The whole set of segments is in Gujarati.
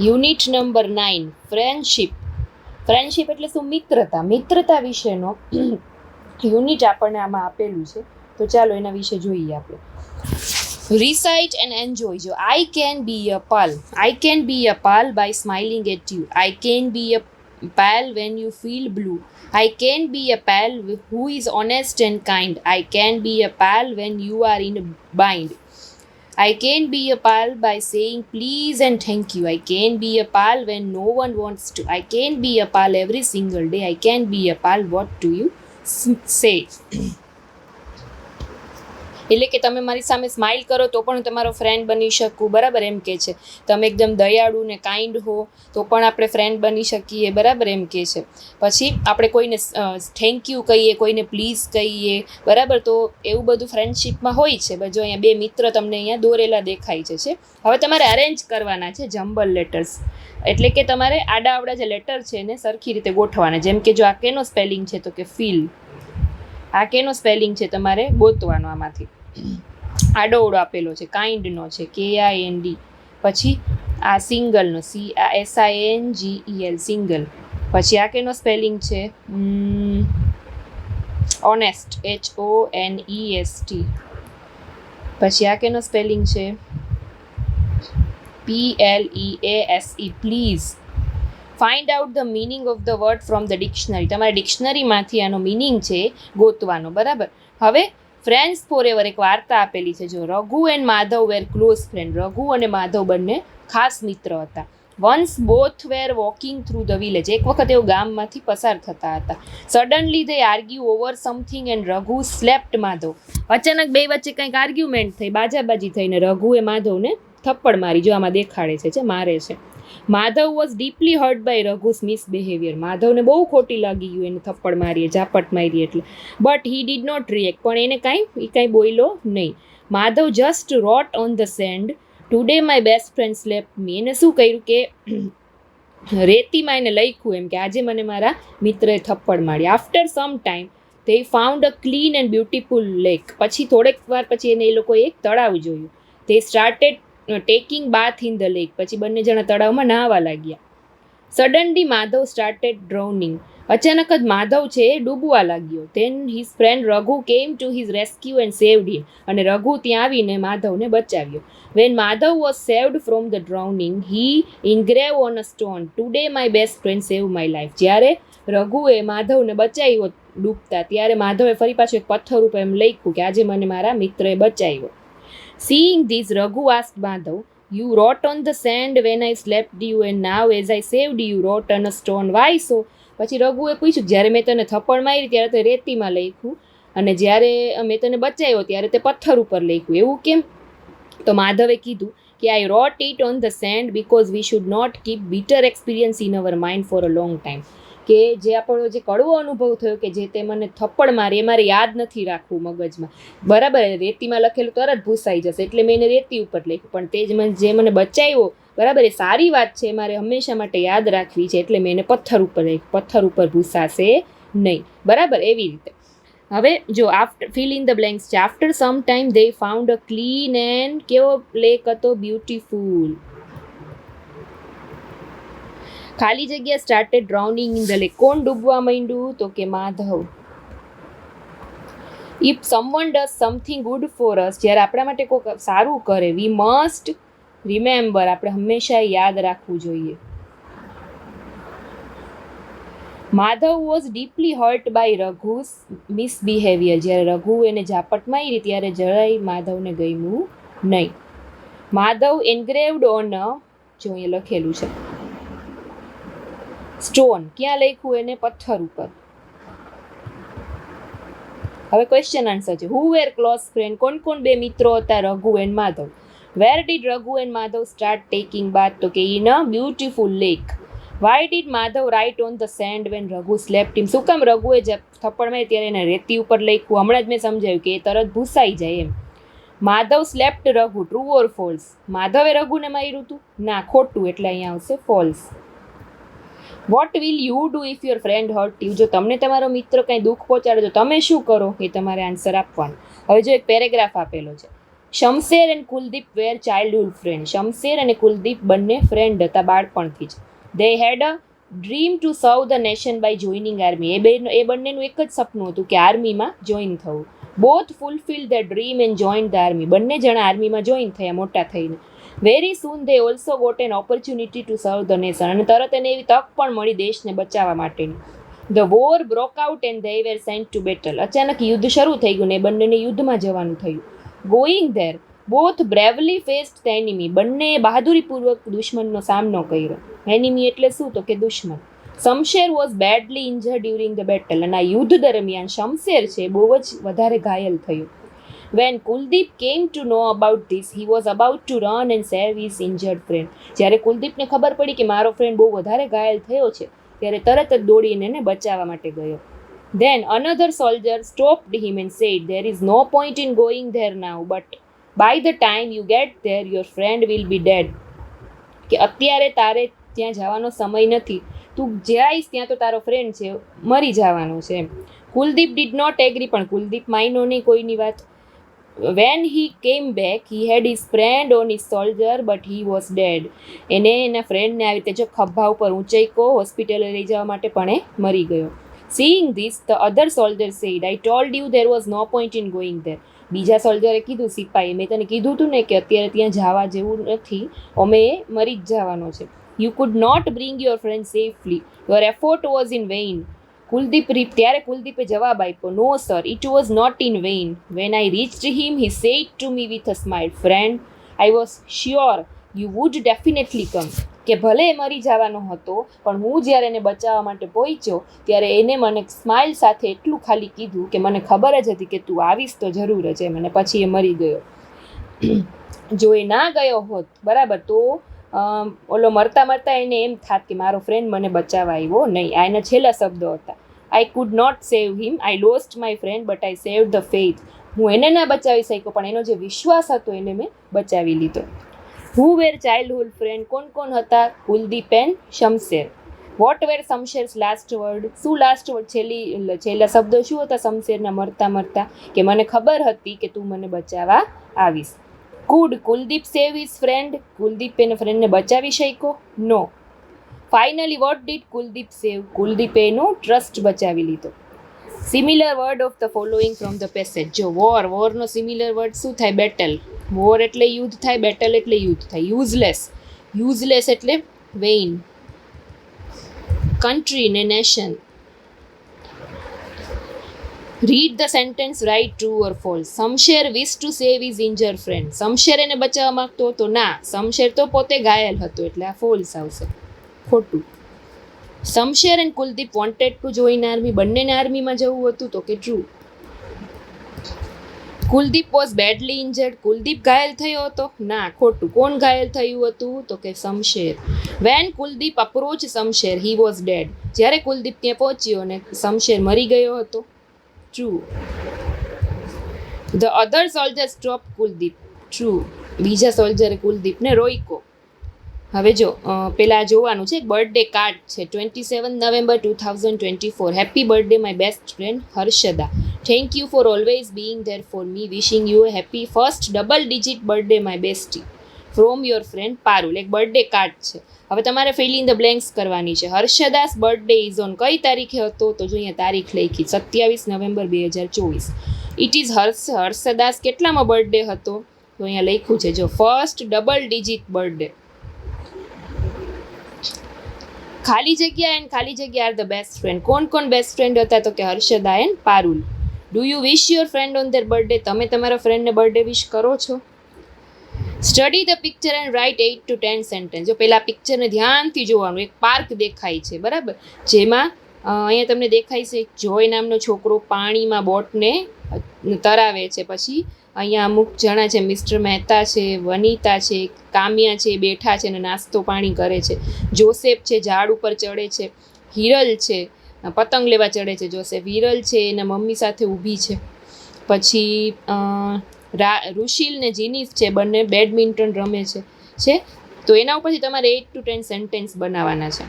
Unit number 9 friendship. ફ્રેન્ડશિપ એટલે શું? મિત્રતા. મિત્રતા વિશેનો યુનિટ આપણને આમાં આપેલું છે, તો ચાલો એના વિશે જોઈએ આપણે. Recite and enjoy. જો I can be a pal. I can be a pal by smiling at you. I can be a pal when you feel blue. I can be a pal who is honest and kind. I can be a pal when you are in a bind. I can be a pal by saying please and thank you. I can be a pal when no one wants to. I can be a pal every single day. I can be a pal. What do you say? એટલે કે તમે મારી સામે સ્માઇલ કરો તો પણ હું તમારો ફ્રેન્ડ બની શકું, બરાબર, એમ કે છે. તમે એકદમ દયાળુ ને કાઇન્ડ હો તો પણ આપણે ફ્રેન્ડ બની શકીએ, બરાબર, એમ કે છે. પછી આપણે કોઈને થેન્ક યુ કહીએ, કોઈને પ્લીઝ કહીએ, બરાબર, તો એવું બધું ફ્રેન્ડશિપમાં હોય છે. જો અહીંયા બે મિત્ર તમને અહીંયા દોરેલા દેખાય છે. હવે તમારે અરેન્જ કરવાના છે જમ્બલ લેટર્સ, એટલે કે તમારે આડાઅવડા જે લેટર છે એને સરખી રીતે ગોઠવાના. જેમ કે જો આ કેનો સ્પેલિંગ છે તો કે ફીલ, આ કેનો સ્પેલિંગ છે તમારે ગોતવાનો આમાંથી. આડોઅવડો આપેલો છે, કાઇન્ડનો છે, KIND. પછી આ સિંગલનો SINGEL, સિંગલ. પછી આ કેનો સ્પેલિંગ છે ઓનેસ્ટ, HONEST. પછી આ કેનો સ્પેલિંગ છે PLEASE, please. Find out the meaning of the word from the dictionary. તમારે ડિક્શનરીમાંથી આનો મિનિંગ છે ગોતવાનો, બરાબર. હવે ફ્રેન્ડ્સ ફોર એવર એક વાર્તા આપેલી છે. જો Raghu and Madhav were close friend. Raghu અને માધવ બંને ખાસ મિત્ર હતા. Once both were walking through the village. એક વખત એઓ ગામમાંથી પસાર થતા હતા. Suddenly they argue over something and Raghu slapped Madhav. અચાનક બે વચ્ચે કંઈક આર્ગ્યુમેન્ટ થઈ, બાજાબાજી થઈને રઘુએ માધવને થપ્પડ મારી. જો આમાં દેખાડે છે મારે છે. Madhav was deeply hurt by Raghu's misbehaviour. માધવને બહુ ખોટી લાગી ગયું એને થપ્પડ મારીએ, ઝાપટ મારી એટલે. But he did not react. પણ એને કાંઈ બોલ્યો નહીં. Madhav just wrote on the sand, today my best friend slapped me. એને શું કર્યું કે રેતીમાં એને લખ્યું એમ કે આજે મને મારા મિત્રએ થપ્પડ મારી. After some time they found a clean and beautiful lake. પછી થોડેક વાર પછી એને એ લોકોએ એક તળાવ જોયું. they started taking bath in the lake. પછી બંને જણા તળાવમાં નહાવા લાગ્યા. Suddenly Madhav started drowning. અચાનક જ માધવ છે એ ડૂબવા લાગ્યો. Than his friend Raghu came to his rescue and saved him. અને રઘુ ત્યાં આવીને માધવને બચાવ્યો. When Madhav was saved from the drowning he engrave on a stone, today my best friend save my life. જ્યારે રઘુએ માધવને બચાવ્યો ડૂબતા, ત્યારે માધવે ફરી પાછું એક પથ્થર ઉપર એમ લખ્યું કે આજે મને મારા મિત્રએ બચાવ્યો. Seeing this, Raghu asked Madhav, you wrote on the sand when I slapped you and now as I saved you wrote on a stone. Why so? પછી રઘુએ પૂછ્યું, જ્યારે મેં તને થપ્પડ મારી ત્યારે તે રેતીમાં લખ્યું અને જ્યારે મેં તને બચાવ્યો ત્યારે તે પથ્થર ઉપર લખ્યું, એવું કેમ? તો માધવે કીધું કે I wrote it on the sand because we should not keep bitter experience in our mind for a long time. કે જે આપણો જે કડવો અનુભવ થયો કે જે તે મને થપ્પડ મારી એ મારે યાદ નથી રાખવું મગજમાં, બરાબર. રેતીમાં લખેલું તરત ભૂસાઈ જશે એટલે મેં એને રેતી ઉપર લખ્યું. પણ તે જ જે મને બચાવ્યો, બરાબર, એ સારી વાત છે, મારે હંમેશા માટે યાદ રાખવી છે, એટલે મેં એને પથ્થર ઉપર લખ્યું. પથ્થર ઉપર ભૂસાશે નહીં, બરાબર, એવી રીતે. હવે જો after fill in the blanks છે. After some time they found a clean and કેવો લેક હતો, બ્યુટીફુલ. ખાલી જગ્યા started drowning in the lake. કોણ ડૂબવા માંડ્યું? તો કે Madhav. If someone does something good for us. જ્યારે આપણા માટે કોઈક સારું કરે, વી મસ્ટ રિમેમ્બર, આપણે હંમેશા યાદ રાખવું જોઈએ. Madhav was deeply hurt by Raghu's misbehaviour. જ્યારે રઘુ એને ઝાપટ મારી ત્યારે જરાય માધવને ગમ્યું નહીં. માધવ એન્ગ્રેવ્ડ ઓન, જો અહીંયા લખેલું છે સ્ટોન. ક્યાં લખ્યું એને? પથ્થર ઉપર. હવે ક્વેશ્ચન આન્સર છે. Who were close friend. કોણ કોણ બે મિત્રો હતા? Raghu and Madhav. Where did Raghu and Madhav start taking bath? તો કે in a beautiful lake. Why did Madhav write on the sand when Raghu slapped him. શું કામ રઘુએ થપ્પડ મારી ત્યારે એને રેતી ઉપર લખ્યું? હમણાં જ મેં સમજાવ્યું કે એ તરત ભૂસાઈ જાય એમ. Madhav slapped Raghu, true or false? માધવે રઘુને માર્યું હતું? ના, ખોટું, એટલે અહીંયા આવશે false. What will you do if your friend hurt you. જો તમને તમારો મિત્ર કંઈ દુઃખ પહોંચાડે તો તમે શું કરો? એ તમારે આન્સર આપવાનો. હવે જો એક પેરેગ્રાફ આપેલો છે. Shamsher and Kuldeep were childhood friend. Shamsher અને કુલદીપ બંને ફ્રેન્ડ હતા બાળપણથી જ. They had a dream to serve the nation by joining army. એ બંનેનું એક જ સપનું હતું કે આર્મીમાં જોઈન થવું. Both fulfil the dream and join the army. બંને જણા આર્મીમાં જોઈન થયા મોટા થઈને. Very soon they also got an opportunity to serve the nation. અને તરત એને એવી તક પણ મળી દેશને બચાવવા માટેની. The war broke out and they were sent to battle. અચાનક યુદ્ધ શરૂ થઈ ગયું ને એ બંનેને યુદ્ધમાં જવાનું થયું. Going there both bravely faced the enemy. બંને બહાદુરીપૂર્વક દુશ્મનનો સામનો કર્યો. એનિમી એટલે શું તો કે દુશ્મન. Shamsher was badly injured during the battle. અને આ યુદ્ધ દરમિયાન શમશેર છે બહુ જ વધારે ઘાયલ થયું. When Kuldeep came to know about this he was about to run and save his injured friend. જ્યારે કુલદીપને ખબર પડી કે મારો ફ્રેન્ડ બહુ વધારે ઘાયલ થયો છે ત્યારે તરત જ દોડીને એને બચાવવા માટે ગયો. Then another soldier stopped him and said, there is no point in going there now, but by the time you get there, your friend will be dead. કે અત્યારે તારે ત્યાં જવાનો સમય નથી, તું જઈશ ત્યાં તો તારો ફ્રેન્ડ છે મરી જવાનો છે. Kuldeep did not agree. પણ કુલદીપ માન્યો નહીં કોઈની વાત. When he came back he had his friend on his soldier but he was dead. એને એના ફ્રેન્ડને આવી રીતે જો ખભા ઉપર ઊંચાઈકો હોસ્પિટલે લઈ જવા માટે પણ એ મરી ગયો. Seeing this, the other soldier said, I told you there was no point in going there. બીજા સોલ્જરે કીધું, સિપાહી મેં તને કીધું હતું ને કે અત્યારે ત્યાં જવા જેવું નથી, અમે મરી જ જવાનો છે. You could not bring your friend safely. Your effort was in vain. ત્યારે કુલદીપે જવાબ આપ્યો, No sir, it was not in vain. When I reached him, he said to me with a smile, Friend, I was sure you would definitely come. કે ભલે એ મરી જવાનો હતો પણ હું જ્યારે એને બચાવવા માટે પહોંચ્યો ત્યારે એને મને સ્માઇલ સાથે એટલું ખાલી કીધું કે મને ખબર જ હતી કે તું આવીશ તો જરૂર જ એમ. અને પછી એ મરી ગયો. જો એ ના ગયો હોત બરાબર તો ઓલો મરતા મરતા એને એમ થાત કે મારો ફ્રેન્ડ મને બચાવવા આવ્યો નહીં. આ એના છેલ્લા શબ્દો હતા. I could not save him, I lost my friend but I save the faith. હું એને ના બચાવી શક્યો પણ એનો જે વિશ્વાસ હતો એને મેં બચાવી લીધો. Who were childhood friend? કોણ હતા? Kuldeep and Shamsher. What were Shamsher's last word? શું લાસ્ટ વર્ડ છેલ્લા શબ્દો શું હતા શમશેરના મરતા મરતા? કે મને ખબર હતી કે તું મને બચાવવા આવીશ. કુડ કુલદીપ સેવ હિઝ ફ્રેન્ડ? કુલદીપ એના ફ્રેન્ડને બચાવી શક્યો? નો. ફાઇનલી વોટ ડીડ કુલદીપ સેવ? કુલદીપે એનો ટ્રસ્ટ બચાવી લીધો. Similar word of the following from the passage. જો વોરનો સિમિલર વર્ડ શું થાય? બેટલ. વોર એટલે યુદ્ધ થાય, બેટલ એટલે યુદ્ધ થાય. યુઝલેસ એટલે વેઇન. કન્ટ્રી ને nation. Read the sentence write true or false. Shamsher wish to save his injured friend. Shamsher એને બચાવવા માંગતો હતો? ના, શમશેર તો પોતે ઘાયલ હતો એટલે આ ફોલ્સ આવશે, ખોટું. Shamsher and Kuldeep wanted to join army. બંનેને આર્મીમાં જવું હતું તો કે true. Kuldeep was badly injured. Kuldeep ઘાયલ થયો હતો? ના, ખોટું. કોણ ઘાયલ થયું હતું તો કે Shamsher. When Kuldeep approach Shamsher he was dead. જ્યારે કુલદીપ ત્યાં પહોંચ્યો અને શમશેર મરી ગયો હતો? True. The other soldier stop Kuldeep. True. બીજા સોલ્જરે કુલદીપને રોક્યો. હવે જો પેલા જોવાનું છે. બર્થડે કાર્ડ છે 27 November 2024. Happy birthday my best friend Harshada. Thank you for always being there for me. Wishing you a happy first double digit birthday my bestie from your friend Parul. એક બર્થડે કાર્ડ છે. હવે તમારે ફિલ ઇન ધ બ્લેન્ક્સ કરવાની છે. હર્ષદાસ બર્થડે ઇઝ ઓન કઈ તારીખે હતો તો જો અહીંયા તારીખ લખી 27 નવેમ્બર 2024. ઇટ ઇઝ હર્ષદાસ કેટલામાં બર્થડે હતો તો અહીંયા લખ્યું છે જો ફર્સ્ટ ડબલ ડિજિટ બર્થડે. ખાલી જગ્યા એન્ડ ખાલી જગ્યા આર ધ બેસ્ટ ફ્રેન્ડ. કોણ બેસ્ટ ફ્રેન્ડ હતા તો કે Harshada and Parul. Do you wish your friend on their birthday. તમે તમારા ફ્રેન્ડને બર્થડે વિશ કરો છો? Study the picture and write 8 to 10 sentence. જો પહેલાં પિક્ચરને ધ્યાનથી જોવાનું. એક પાર્ક દેખાય છે બરાબર, જેમાં અહીંયા તમને દેખાય છે જોય નામનો છોકરો પાણીમાં બોટને તરાવે છે. પછી અહીંયા અમુક જણા છે, મિસ્ટર મહેતા છે, વનિતા છે, કામ્યા છે, બેઠા છે અને નાસ્તો પાણી કરે છે. જોસેફ છે, ઝાડ ઉપર ચડે છે. હિરલ છે, પતંગ લેવા ચડે છે. જોસેફ. હિરલ છે એના મમ્મી સાથે ઊભી છે. પછી રુશિલ ને જીનિસ છે, બંને બેડમિન્ટન રમે છે. તો એના ઉપરથી તમારે 8 to 10 સેન્ટેન્સ બનાવવાના છે.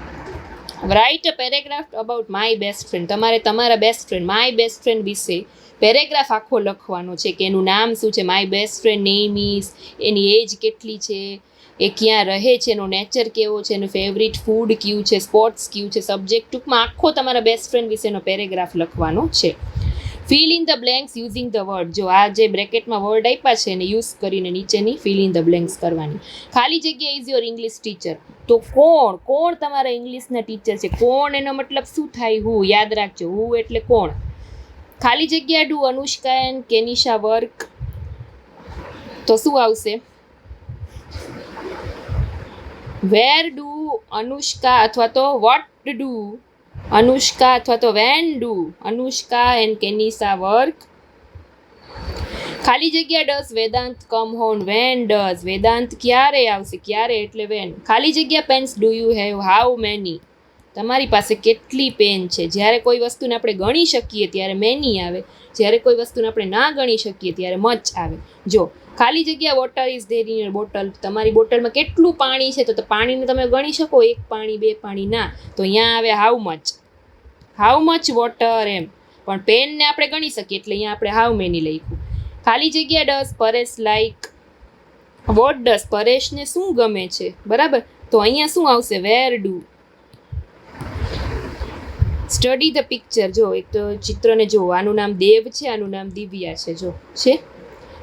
Write a paragraph about my best friend. તમારે તમારા best friend, my best friend વિશે પેરેગ્રાફ આખો લખવાનો છે કે એનું નામ શું છે, my best friend name is, એની એજ કેટલી છે, એ ક્યાં રહે છે, એનો નેચર કેવો છે, એનું ફેવરિટ ફૂડ કયું છે, સ્પોર્ટ્સ કયું છે, સબ્જેક્ટ, ટૂંકમાં આખો તમારા બેસ્ટ ફ્રેન્ડ વિશેનો પેરેગ્રાફ લખવાનો છે. Fill in the blanks using the word. જો આ જે બ્રેકેટમાં વર્ડ આપ્યા છે એને યુઝ કરીને નીચેની ફિલ ઇન ધ બ્લેન્ક્સ કરવાની. ખાલી જગ્યા ઇઝ યોર ઇંગ્લિશ ટીચર. તો કોણ તમારા ઇંગ્લિશના ટીચર છે? કોણ એનો મતલબ શું થાય? હું. યાદ રાખજો, હું એટલે કોણ. ખાલી જગ્યા do Anushka and Kenisha work. તો શું આવશે? વેર ડુ અનુષ્કા અથવા તો વોટ ડુ અનુષ્કા અથવા તો when do Anushka and Kenisha work. ખાલી જગ્યા does Vedant come home. When does Vedant ક્યારે આવશે? ક્યારે એટલે વેન. ખાલી જગ્યા pens do you have. How many. તમારી પાસે કેટલી પેન છે? જ્યારે કોઈ વસ્તુને આપણે ગણી શકીએ ત્યારે મેની આવે, જ્યારે કોઈ વસ્તુને આપણે ના ગણી શકીએ ત્યારે મચ આવે. જો ખાલી જગ્યા water is there in your bottle. તમારી બોટલમાં કેટલું પાણી છે? તો પાણીને તમે ગણી શકો, 1 પાણી 2 પાણી ના, તો અહીંયા આવે how much. How much water એમ. પણ પેનને આપણે ગણી શકીએ એટલે અહીંયા આપણે હાઉ મેની લખ્યું. ખાલી જગ્યા does Paresh like. What does, પરેશને શું ગમે છે? બરાબર, તો અહીંયા શું આવશે? Where do. Study the picture. જો એક તો ચિત્રને જો, આનું નામ દેવ છે, આનું નામ દિવ્યા છે. જો છે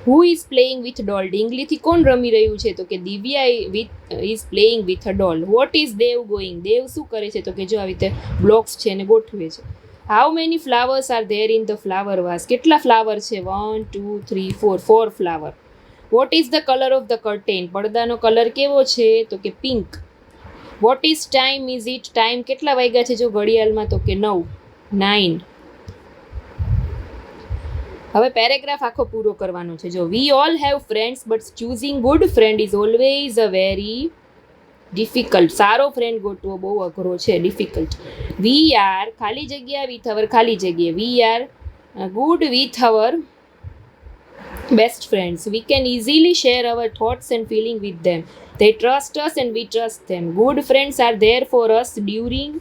who is playing with doll. ઢીંગલીથી કોણ રમી રહ્યું છે? તો કે Divya is playing with a doll. What is Dev going. Dev શું કરે છે? તો કે જો આવી રીતે બ્લોક્સ છે એને ગોઠવે છે. How many flowers are there in the flower vase. કેટલા ફ્લાવર છે? 1 2 3 4 4 flower. What is the colour of the curtain. પડદાનો કલર કેવો છે? તો કે pink. What is time is it. Time કેટલા વાગ્યા છે જો ઘડિયાળમાં? તો કે 9 9. હવે પેરેગ્રાફ આખો પૂરો કરવાનો છે. જો we all have friends but choosing good friend is always a very difficult. સારો ફ્રેન્ડ ગોતવો બહુ અઘરો છે, ડિફિકલ્ટ. વી આર ખાલી જગ્યા વિથ અવર ખાલી જગ્યા. We are good with our best friends. We can easily share our thoughts and feeling with them. They trust us and we trust them. Good friends are there for us during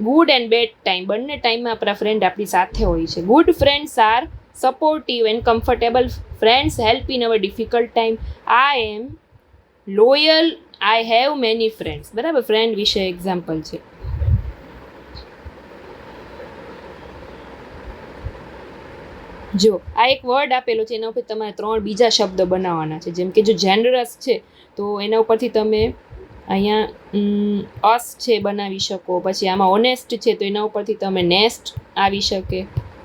good and bad time. બંને ટાઈમમાં આપણા ફ્રેન્ડ આપણી સાથે હોય છે. Good friends are supportive and comfortable. Friends help in our difficult time. I am loyal. I have many friends. બરાબર, ફ્રેન્ડ વિશે એક્ઝામ્પલ છે. જો આ એક વર્ડ આપેલો છે, એના ઉપર તમારે 3 બીજા શબ્દ બનાવવાના છે. જેમ કે જો જેનરસ છે તો એના ઉપરથી તમે અહીંયા અસ છે બનાવી શકો. પછી આમાં ઓનેસ્ટ છે તો એના ઉપરથી તમે નેસ્ટ આવી શકે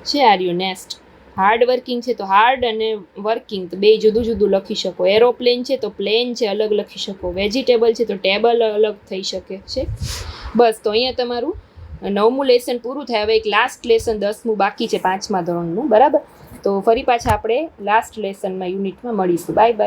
છે. આર્યુ નેસ્ટ. હાર્ડ વર્કિંગ છે તો હાર્ડ અને વર્કિંગ તો 2 જુદું જુદું લખી શકો. એરોપ્લેન છે તો પ્લેન છે અલગ લખી શકો. વેજીટેબલ છે તો ટેબલ અલગ થઈ શકે છે. બસ, તો અહીંયા તમારું 9મું લેસન પૂરું થાય. હવે એક લાસ્ટ લેસન 10મું બાકી છે 5મા ધોરણનું. બરાબર, તો ફરી પાછા આપણે લાસ્ટ લેસનમાં યુનિટમાં મળીશું. Bye bye.